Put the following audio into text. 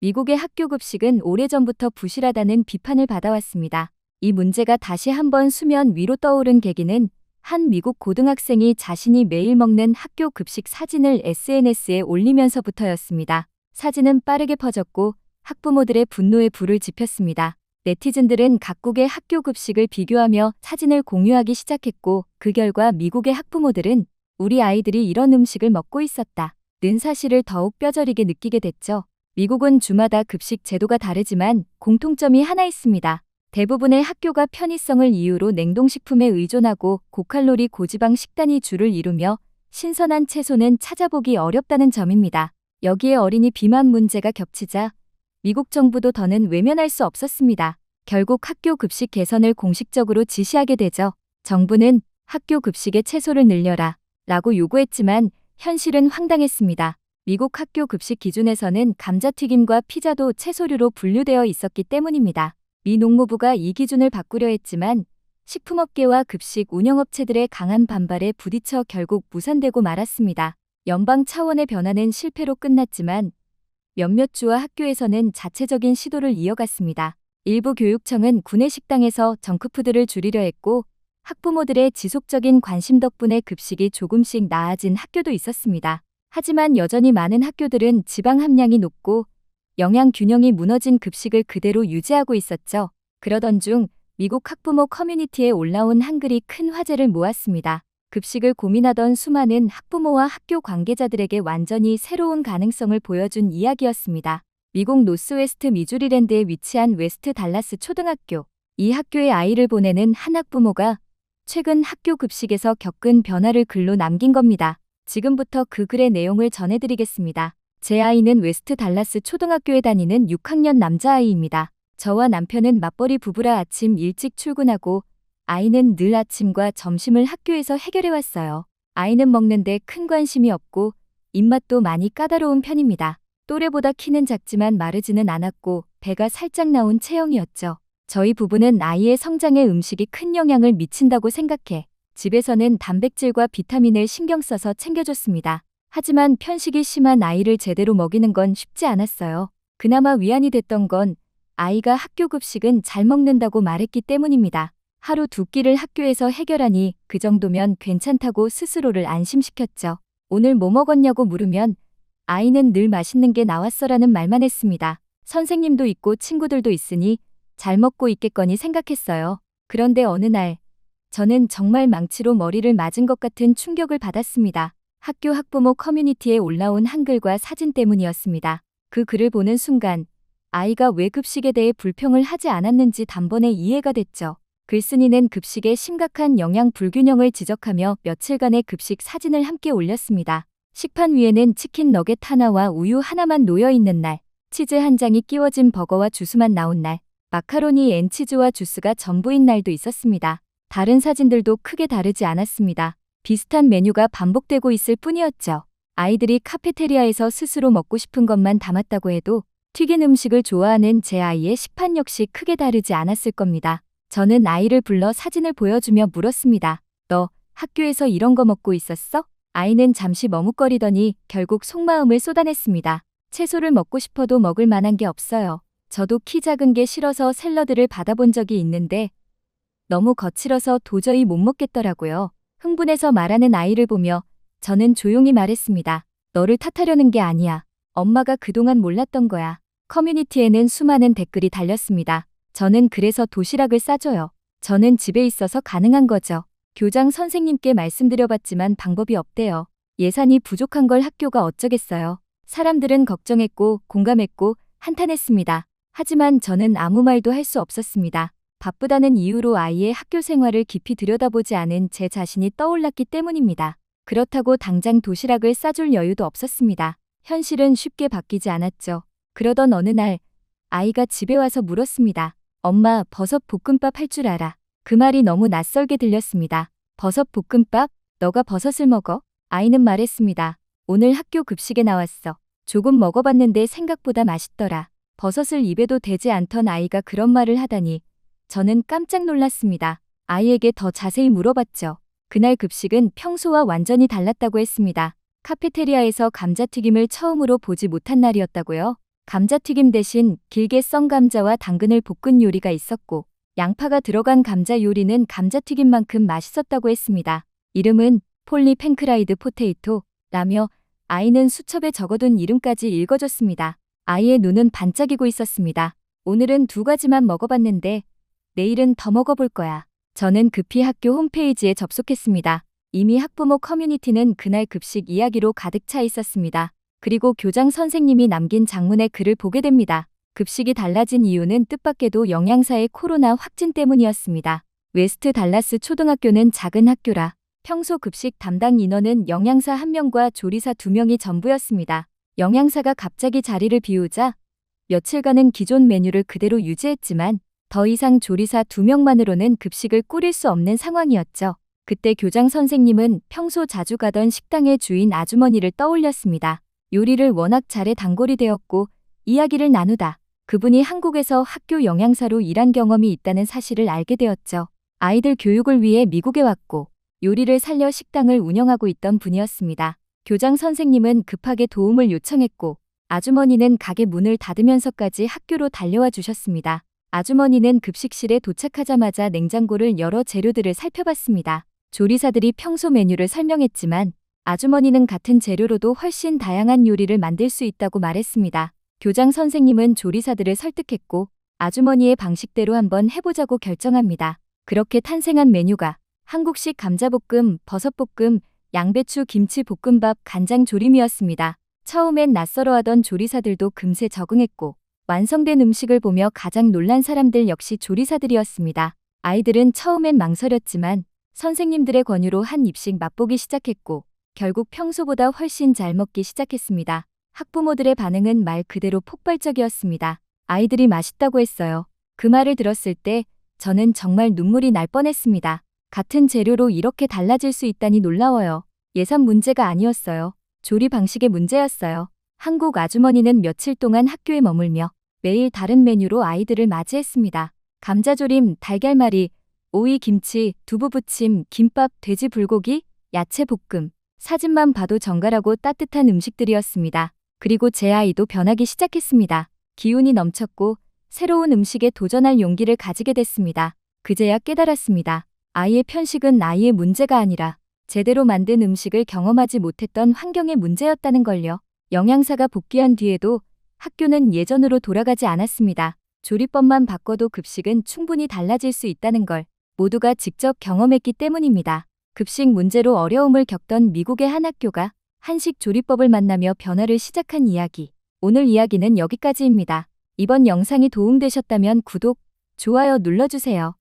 미국의 학교 급식은 오래전부터 부실하다는 비판을 받아왔습니다. 이 문제가 다시 한번 수면 위로 떠오른 계기는 한 미국 고등학생이 자신이 매일 먹는 학교 급식 사진을 SNS에 올리면서부터였습니다. 사진은 빠르게 퍼졌고 학부모들의 분노에 불을 지폈습니다. 네티즌들은 각국의 학교 급식을 비교하며 사진을 공유하기 시작했고, 그 결과 미국의 학부모들은 우리 아이들이 이런 음식을 먹고 있었다 는 사실을 더욱 뼈저리게 느끼게 됐죠. 미국은 주마다 급식 제도가 다르지만 공통점이 하나 있습니다. 대부분의 학교가 편의성을 이유로 냉동식품에 의존하고 고칼로리 고지방 식단이 주를 이루며 신선한 채소는 찾아보기 어렵다는 점입니다. 여기에 어린이 비만 문제가 겹치자 미국 정부도 더는 외면할 수 없었습니다. 결국 학교 급식 개선을 공식적으로 지시하게 되죠. 정부는 학교 급식에 채소를 늘려라 라고 요구했지만 현실은 황당했습니다. 미국 학교 급식 기준에서는 감자튀김과 피자도 채소류로 분류되어 있었기 때문입니다. 미 농무부가 이 기준을 바꾸려 했지만 식품업계와 급식 운영업체들의 강한 반발에 부딪혀 결국 무산되고 말았습니다. 연방 차원의 변화는 실패로 끝났지만 몇몇 주와 학교에서는 자체적인 시도를 이어갔습니다. 일부 교육청은 구내 식당에서 정크푸드를 줄이려 했고, 학부모들의 지속적인 관심 덕분에 급식이 조금씩 나아진 학교도 있었습니다. 하지만 여전히 많은 학교들은 지방 함량이 높고 영양 균형이 무너진 급식을 그대로 유지하고 있었죠. 그러던 중 미국 학부모 커뮤니티에 올라온 한글이 큰 화제를 모았습니다. 급식을 고민하던 수많은 학부모와 학교 관계자들에게 완전히 새로운 가능성을 보여준 이야기였습니다. 미국 노스웨스트 미주리랜드에 위치한 웨스트 달라스 초등학교. 이 학교에 아이를 보내는 한 학부모가 최근 학교 급식에서 겪은 변화를 글로 남긴 겁니다. 지금부터 그 글의 내용을 전해드리겠습니다. 제 아이는 웨스트 달라스 초등학교에 다니는 6학년 남자아이입니다. 저와 남편은 맞벌이 부부라 아침 일찍 출근하고 아이는 늘 아침과 점심을 학교에서 해결해왔어요. 아이는 먹는데 큰 관심이 없고 입맛도 많이 까다로운 편입니다. 또래보다 키는 작지만 마르지는 않았고 배가 살짝 나온 체형이었죠. 저희 부부는 아이의 성장에 음식이 큰 영향을 미친다고 생각해 집에서는 단백질과 비타민을 신경 써서 챙겨줬습니다. 하지만 편식이 심한 아이를 제대로 먹이는 건 쉽지 않았어요. 그나마 위안이 됐던 건 아이가 학교 급식은 잘 먹는다고 말했기 때문입니다. 하루 두 끼를 학교에서 해결하니 그 정도면 괜찮다고 스스로를 안심시켰죠. 오늘 뭐 먹었냐고 물으면 아이는 늘 맛있는 게 나왔어라는 말만 했습니다. 선생님도 있고 친구들도 있으니 잘 먹고 있겠거니 생각했어요. 그런데 어느 날 저는 정말 망치로 머리를 맞은 것 같은 충격을 받았습니다. 학교 학부모 커뮤니티에 올라온 한글과 사진 때문이었습니다. 그 글을 보는 순간 아이가 왜 급식에 대해 불평을 하지 않았는지 단번에 이해가 됐죠. 글쓴이는 급식의 심각한 영양 불균형을 지적하며 며칠간의 급식 사진을 함께 올렸습니다. 식판 위에는 치킨 너겟 하나와 우유 하나만 놓여 있는 날, 치즈 한 장이 끼워진 버거와 주스만 나온 날, 마카로니 앤 치즈와 주스가 전부인 날도 있었습니다. 다른 사진들도 크게 다르지 않았습니다. 비슷한 메뉴가 반복되고 있을 뿐이었죠. 아이들이 카페테리아에서 스스로 먹고 싶은 것만 담았다고 해도 튀긴 음식을 좋아하는 제 아이의 식판 역시 크게 다르지 않았을 겁니다. 저는 아이를 불러 사진을 보여주며 물었습니다. 너 학교에서 이런 거 먹고 있었어? 아이는 잠시 머뭇거리더니 결국 속마음을 쏟아냈습니다. 채소를 먹고 싶어도 먹을 만한 게 없어요. 저도 키 작은 게 싫어서 샐러드를 받아본 적이 있는데 너무 거칠어서 도저히 못 먹겠더라고요. 흥분해서 말하는 아이를 보며 저는 조용히 말했습니다. 너를 탓하려는 게 아니야. 엄마가 그동안 몰랐던 거야. 커뮤니티에는 수많은 댓글이 달렸습니다. 저는 그래서 도시락을 싸줘요. 저는 집에 있어서 가능한 거죠. 교장 선생님께 말씀드려봤지만 방법이 없대요. 예산이 부족한 걸 학교가 어쩌겠어요. 사람들은 걱정했고 공감했고 한탄했습니다. 하지만 저는 아무 말도 할 수 없었습니다. 바쁘다는 이유로 아이의 학교 생활을 깊이 들여다보지 않은 제 자신이 떠올랐기 때문입니다. 그렇다고 당장 도시락을 싸줄 여유도 없었습니다. 현실은 쉽게 바뀌지 않았죠. 그러던 어느 날 아이가 집에 와서 물었습니다. 엄마, 버섯 볶음밥 할 줄 알아? 그 말이 너무 낯설게 들렸습니다. 버섯 볶음밥? 너가 버섯을 먹어? 아이는 말했습니다. 오늘 학교 급식에 나왔어. 조금 먹어봤는데 생각보다 맛있더라. 버섯을 입에도 대지 않던 아이가 그런 말을 하다니 저는 깜짝 놀랐습니다. 아이에게 더 자세히 물어봤죠. 그날 급식은 평소와 완전히 달랐다고 했습니다. 카페테리아에서 감자튀김을 처음으로 보지 못한 날이었다고요. 감자튀김 대신 길게 썬 감자와 당근을 볶은 요리가 있었고, 양파가 들어간 감자 요리는 감자튀김만큼 맛있었다고 했습니다. 이름은 폴리 팬크라이드 포테이토 라며 아이는 수첩에 적어둔 이름까지 읽어줬습니다. 아이의 눈은 반짝이고 있었습니다. 오늘은 2가지만 먹어봤는데 내일은 더 먹어볼 거야. 저는 급히 학교 홈페이지에 접속했습니다. 이미 학부모 커뮤니티는 그날 급식 이야기로 가득 차 있었습니다. 그리고 교장 선생님이 남긴 장문의 글을 보게 됩니다. 급식이 달라진 이유는 뜻밖에도 영양사의 코로나 확진 때문이었습니다. 웨스트 달라스 초등학교는 작은 학교라 평소 급식 담당 인원은 영양사 1명과 조리사 2명이 전부였습니다. 영양사가 갑자기 자리를 비우자 며칠간은 기존 메뉴를 그대로 유지했지만 더 이상 조리사 2명만으로는 급식을 꾸릴 수 없는 상황이었죠. 그때 교장 선생님은 평소 자주 가던 식당의 주인 아주머니를 떠올렸습니다. 요리를 워낙 잘해 단골이 되었고 이야기를 나누다 그분이 한국에서 학교 영양사로 일한 경험이 있다는 사실을 알게 되었죠. 아이들 교육을 위해 미국에 왔고 요리를 살려 식당을 운영하고 있던 분이었습니다. 교장 선생님은 급하게 도움을 요청했고 아주머니는 가게 문을 닫으면서까지 학교로 달려와 주셨습니다. 아주머니는 급식실에 도착하자마자 냉장고를 열어 재료들을 살펴봤습니다. 조리사들이 평소 메뉴를 설명했지만 아주머니는 같은 재료로도 훨씬 다양한 요리를 만들 수 있다고 말했습니다. 교장 선생님은 조리사들을 설득했고 아주머니의 방식대로 한번 해보자고 결정합니다. 그렇게 탄생한 메뉴가 한국식 감자볶음, 버섯볶음, 양배추 김치 볶음밥, 간장 조림이었습니다. 처음엔 낯설어하던 조리사들도 금세 적응했고 완성된 음식을 보며 가장 놀란 사람들 역시 조리사들이었습니다. 아이들은 처음엔 망설였지만 선생님들의 권유로 한 입씩 맛보기 시작했고 결국 평소보다 훨씬 잘 먹기 시작했습니다. 학부모들의 반응은 말 그대로 폭발적이었습니다. 아이들이 맛있다고 했어요. 그 말을 들었을 때 저는 정말 눈물이 날 뻔했습니다. 같은 재료로 이렇게 달라질 수 있다니 놀라워요. 예산 문제가 아니었어요. 조리 방식의 문제였어요. 한국 아주머니는 며칠 동안 학교에 머물며 매일 다른 메뉴로 아이들을 맞이했습니다. 감자조림, 달걀말이, 오이 김치, 두부부침, 김밥, 돼지 불고기, 야채 볶음. 사진만 봐도 정갈하고 따뜻한 음식들이었습니다. 그리고 제 아이도 변하기 시작했습니다. 기운이 넘쳤고 새로운 음식에 도전할 용기를 가지게 됐습니다. 그제야 깨달았습니다. 아이의 편식은 아이의 문제가 아니라 제대로 만든 음식을 경험하지 못했던 환경의 문제였다는 걸요. 영양사가 복귀한 뒤에도 학교는 예전으로 돌아가지 않았습니다. 조리법만 바꿔도 급식은 충분히 달라질 수 있다는 걸 모두가 직접 경험했기 때문입니다. 급식 문제로 어려움을 겪던 미국의 한 학교가 한식 조리법을 만나며 변화를 시작한 이야기. 오늘 이야기는 여기까지입니다. 이번 영상이 도움되셨다면 구독, 좋아요 눌러주세요.